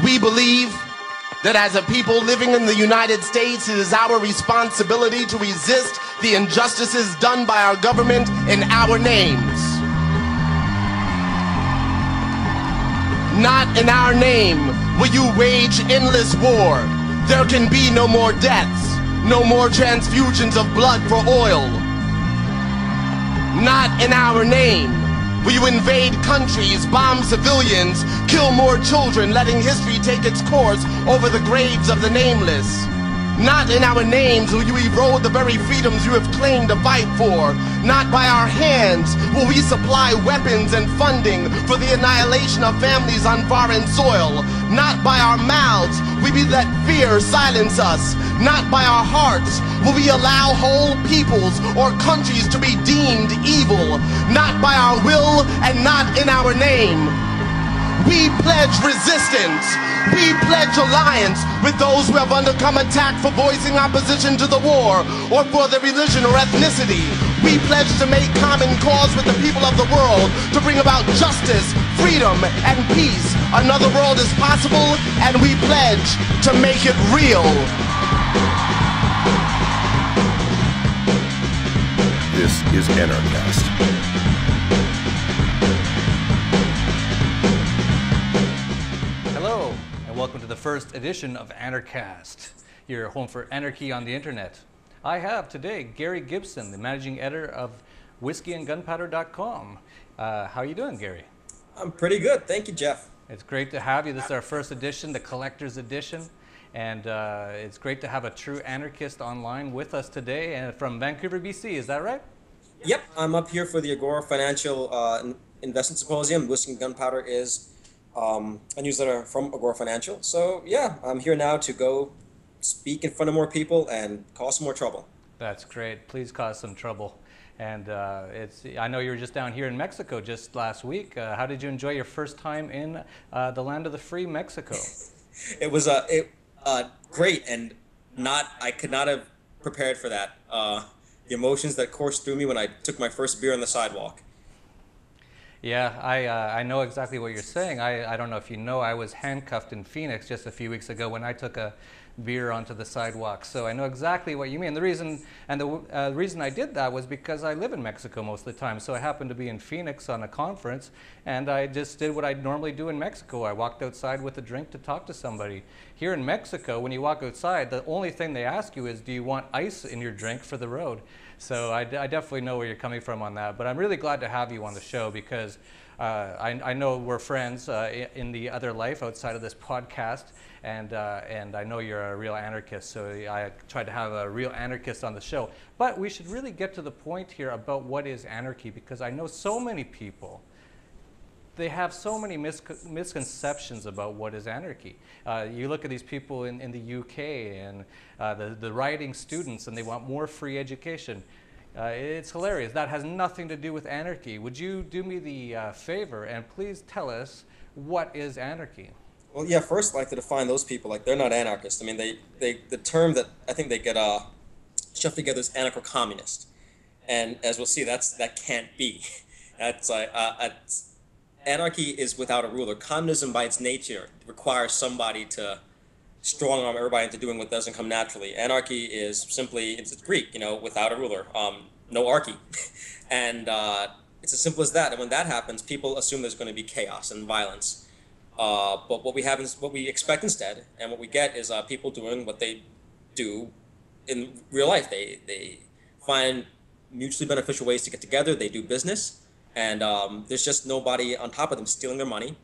We believe that as a people living in the United States, it is our responsibility to resist the injustices done by our government in our names. Not in our name will you wage endless war. There can be no more deaths, no more transfusions of blood for oil. Not in our name will you invade countries, bomb civilians, kill more children, letting history take its course over the graves of the nameless. Not in our names will you erode the very freedoms you have claimed to fight for. Not by our hands will we supply weapons and funding for the annihilation of families on foreign soil. Not by our mouths will we let fear silence us. Not by our hearts will we allow whole peoples or countries to be deemed evil. Not by our will and not in our name. We pledge resistance. We pledge alliance with those who have undergone attack for voicing opposition to the war or for their religion or ethnicity. We pledge to make common cause with the people of the world to bring about justice, freedom, and peace. Another world is possible, and we pledge to make it real. This is Anarchast. Hello, and welcome to the first edition of Anarchast, your home for anarchy on the internet. I have today Gary Gibson, the managing editor of whiskeyandgunpowder.com. How are you doing, Gary? I'm pretty good, thank you, Jeff. It's great to have you. This is our first edition, the collector's edition, and it's great to have a true anarchist online with us today, and from Vancouver, BC. Is that right? Yep, I'm up here for the Agora Financial Investment Symposium. Whiskey and Gunpowder is a newsletter from Agora Financial. So yeah, I'm here now to go speak in front of more people and cause some more trouble. That's great. Please cause some trouble. And I know you were just down here in Mexico just last week. How did you enjoy your first time in the land of the free, Mexico? It was great, and I could not have prepared for that. The emotions that coursed through me when I took my first beer on the sidewalk. Yeah, I know exactly what you're saying. I don't know if you know, I was handcuffed in Phoenix just a few weeks ago when I took a beer onto the sidewalk. So I know exactly what you mean. The reason I did that was because I live in Mexico most of the time. So I happened to be in Phoenix on a conference, and I just did what I normally do in Mexico. I walked outside with a drink to talk to somebody. Here in Mexico, when you walk outside, the only thing they ask you is, do you want ice in your drink for the road? So I definitely know where you're coming from on that. But I'm really glad to have you on the show because I know we're friends in the other life outside of this podcast, and I know you're a real anarchist, so I tried to have a real anarchist on the show. But we should really get to the point here about what is anarchy, because I know so many people, they have so many misconceptions about what is anarchy. You look at these people in the UK and the rioting students, and they want more free education. It's hilarious. That has nothing to do with anarchy. Would you do me the favor and please tell us what is anarchy? Well, yeah, first I'd like to define those people. Like, they're not anarchists. I mean, the term that I think they get shoved together is anarcho-communist. And as we'll see, that can't be. Anarchy is without a ruler. Communism, by its nature, requires somebody to strong-arm everybody into doing what doesn't come naturally. Anarchy is simply, it's Greek, without a ruler, no archy. And it's as simple as that. And when that happens, people assume there's going to be chaos and violence. But what we expect instead, and what we get is people doing what they do in real life. They find mutually beneficial ways to get together. They do business. And there's just nobody on top of them stealing their money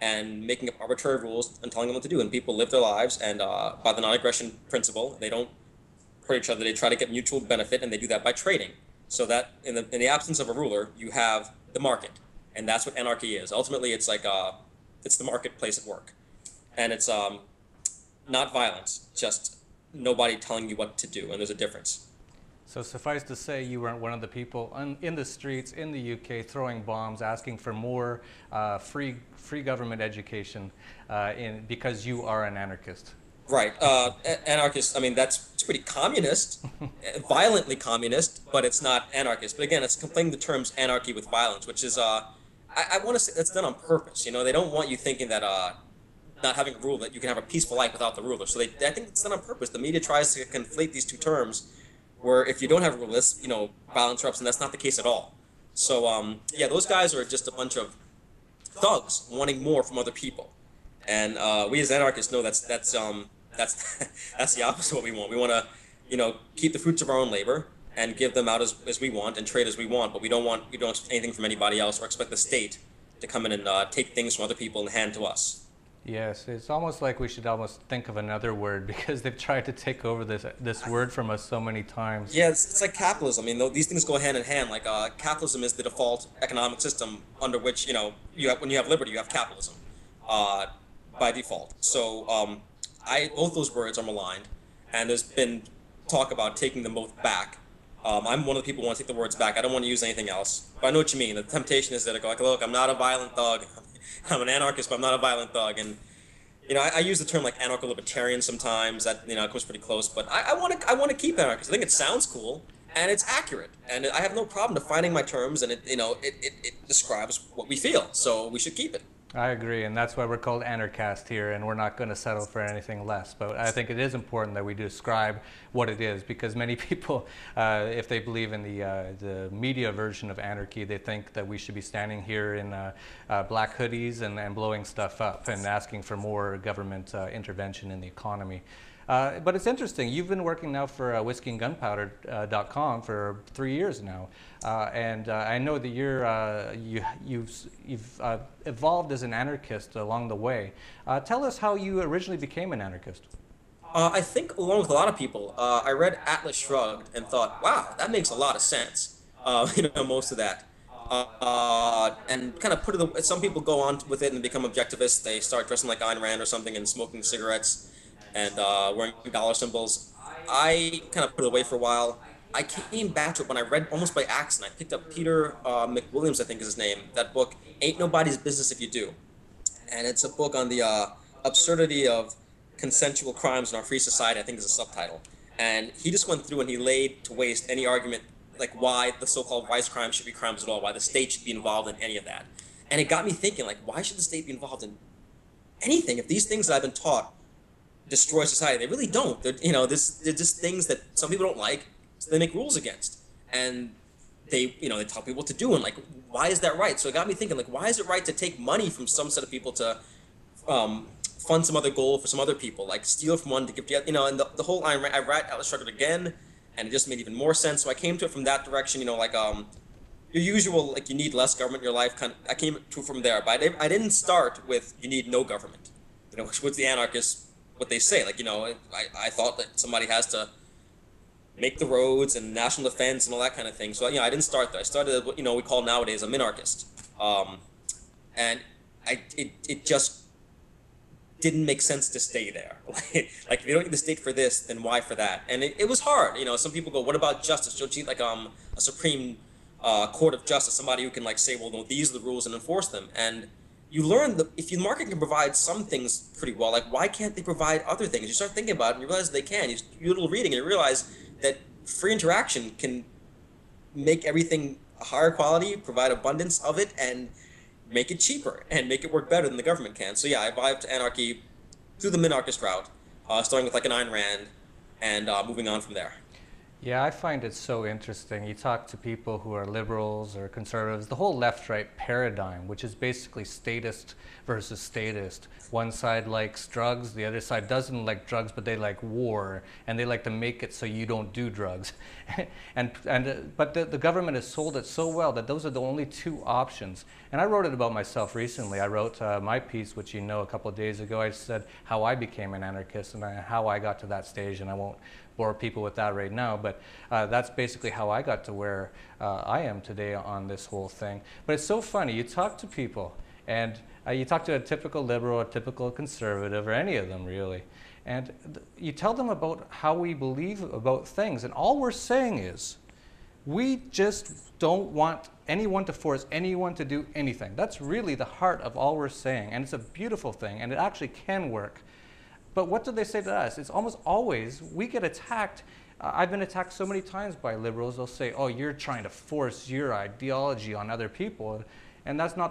and making up arbitrary rules and telling them what to do. And people live their lives, and by the non-aggression principle, they don't hurt each other. They try to get mutual benefit, and they do that by trading. So that in the absence of a ruler, you have the market, and that's what anarchy is. Ultimately, it's like it's the marketplace at work, and it's not violence, just nobody telling you what to do, and there's a difference. So suffice to say, you weren't one of the people in the streets in the UK throwing bombs, asking for more free government education because you are an anarchist. Right. Anarchist, I mean, it's pretty communist, violently communist, but it's not anarchist. But again, it's conflating the terms anarchy with violence, which is, I want to say that's done on purpose. They don't want you thinking that not having a rule, that you can have a peaceful life without the ruler. So I think it's done on purpose. The media tries to conflate these two terms, where if you don't have a ruler, that's, violence erupts, and that's not the case at all. So yeah, those guys are just a bunch of thugs wanting more from other people, and we as anarchists know that's that's the opposite of what we want. We want to keep the fruits of our own labor and give them out as we want and trade as we want, but we don't expect anything from anybody else or expect the state to come in and take things from other people and hand to us. Yes, it's almost like we should almost think of another word, because they've tried to take over this word from us so many times. Yeah, it's like capitalism. I mean, these things go hand in hand. Like capitalism is the default economic system under which when you have liberty, you have capitalism by default. So both those words are maligned, and there's been talk about taking them both back. I'm one of the people who want to take the words back. I don't want to use anything else. But I know what you mean. The temptation is that I go like, look, I'm not a violent thug. I'm an anarchist, but I'm not a violent thug. And I use the term like anarcho-libertarian sometimes. That comes pretty close. But I want to keep anarchist. I think it sounds cool and it's accurate, and I have no problem defining my terms, and it describes what we feel. So we should keep it. I agree, and that's why we're called Anarchast here, and we're not going to settle for anything less. But I think it is important that we describe what it is, because many people, if they believe in the media version of anarchy, they think that we should be standing here in black hoodies and blowing stuff up and asking for more government intervention in the economy. But it's interesting. You've been working now for whiskeyandgunpowder.com for 3 years now, and I know that you've evolved as an anarchist along the way. Tell us how you originally became an anarchist. I think, along with a lot of people, I read Atlas Shrugged and thought, wow, that makes a lot of sense. Most of that. And kind of put it. Some people go on with it and become objectivists. They start dressing like Ayn Rand or something and smoking cigarettes and wearing dollar symbols. I kind of put it away for a while. I came back to it when I read, almost by accident. I picked up Peter McWilliams, I think is his name, that book, Ain't Nobody's Business If You Do. And it's a book on the absurdity of consensual crimes in our free society, I think is a subtitle. And he just went through and he laid to waste any argument like why the so-called vice crimes should be crimes at all, why the state should be involved in any of that. And it got me thinking, like, why should the state be involved in anything if these things that I've been taught destroy society? They really don't. They're just things that some people don't like, so they make rules against. And they tell people what to do, and like, why is that right? So it got me thinking, like, why is it right to take money from some set of people to fund some other goal for some other people, like steal from one to give to and the whole I read Atlas Shrugged again, and it just made even more sense. So I came to it from that direction, like your usual, like, you need less government in your life, I came to it from there. But I didn't start with you need no government, which was the anarchists, what they say. Like, I thought that somebody has to make the roads and national defense and all that kind of thing. So, I didn't start there. I started what, we call nowadays a minarchist. And it just didn't make sense to stay there. Like, if you don't need the state for this, then why for that? And it was hard. Some people go, what about justice? Don't you need like a Supreme Court of Justice, somebody who can like say, well, no, these are the rules and enforce them. And you learn that if the market can provide some things pretty well, like, why can't they provide other things? You start thinking about it and you realize they can. You do a little reading and you realize that free interaction can make everything a higher quality, provide abundance of it, and make it cheaper and make it work better than the government can. So yeah, I arrived to anarchy through the minarchist route, starting with like an Ayn Rand and moving on from there. Yeah, I find it so interesting. You talk to people who are liberals or conservatives, the whole left-right paradigm, which is basically statist versus statist. One side likes drugs, the other side doesn't like drugs, but they like war, and they like to make it so you don't do drugs. But the government has sold it so well that those are the only two options. And I wrote it about myself recently. I wrote my piece, which a couple of days ago. I said how I became an anarchist and how I got to that stage, and I won't bore people with that right now, but that's basically how I got to where I am today on this whole thing. But it's so funny. You talk to people, and you talk to a typical liberal, a typical conservative, or any of them really, and you tell them about how we believe about things, and all we're saying is we just don't want anyone to force anyone to do anything. That's really the heart of all we're saying, and it's a beautiful thing, and it actually can work. But what do they say to us? It's almost always, we get attacked. I've been attacked so many times by liberals. They'll say, oh, you're trying to force your ideology on other people. And that's not